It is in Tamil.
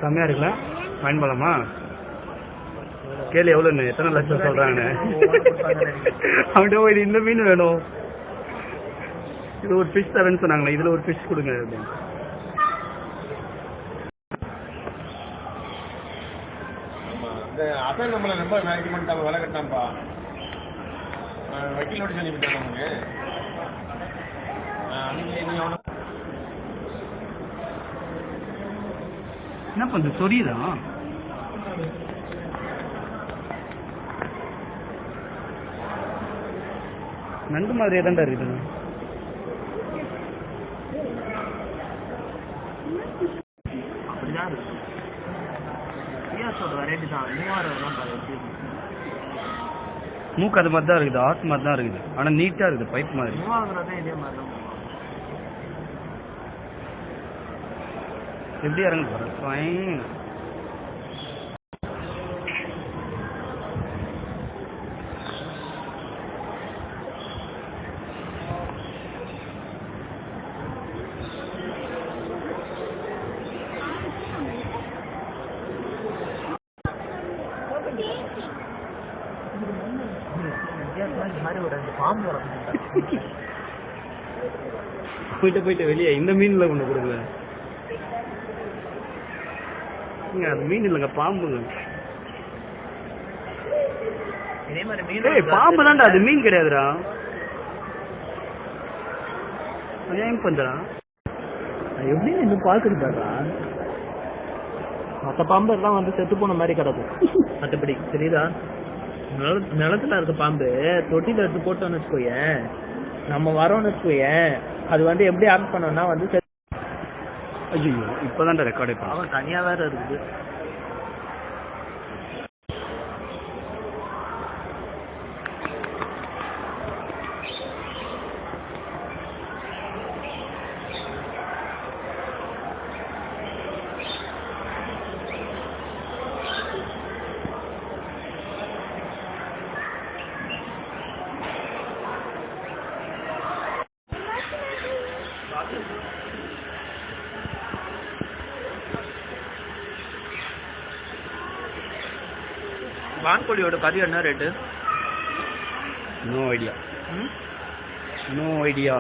செம்மையா இருக்குல்ல? வாங்கி போலாமா? கேளு எவ்வளோன்னு, எத்தனை லட்சம் சொல்றாங்க. அவன்கிட்ட போய் இந்த மீன் வேணும், இது ஒரு ஃபிஷ் தரேன்னு சொன்னாங்களே, இதுல ஒரு ஃபிஷ் கொடுங்க அப்படின்னு. அதான் நம்மள ரொம்ப இது பண்ணிட்டாங்க, வேலை கட்டாம்பா வக்கீல் நோட்டீஸ் அனுப்பிட்டாங்க நமக்கு. என்ன பண்ணுது, சொரியுதான்? நண்டு மாதிரியே தான்டா இருக்குது. அப்படிதான் இருக்கு. வெரைட்டி தான். மூக்கு அது மாதிரி தான் இருக்குது, ஆர்ட் மாதிரி தான் இருக்குது, ஆனா நீட்டா இருக்குது, பைப் மாதிரி. இதே மாதிரி தான். எப்படி இறங்க போற? போயிட்டு வெளியே இந்த மீன்ல ஒண்ணு கொடுங்க. அது மீன் இல்லைங்க, பாம்புங்க. இதே மாதிரி மீன் பாம்பு தான்டா, அது மீன் கிடையாதுடா. ஏன் பண்றா எப்படி இன்னும் பாக்குறா? மற்ற பாம்பு எல்லாம் வந்து செத்து போன மாதிரி கிடக்கும். மற்றபடி தெரியுதா? நிலத்துல இருக்க பாம்பு தொட்டில எடுத்து போட்டோம்னு வச்சுக்கோயேன், நம்ம வரோம்னு வச்சுக்கோயேன், அது வந்து எப்படி ஆக்ட் பண்ணோம்னா வந்து ஐயோ இப்பதான்டா ரெக்கார்டே பண்ண. அவன் தனியா வேற இருக்குது. வான்கோழியோட பதிவு என்ன rate? No idea. No idea.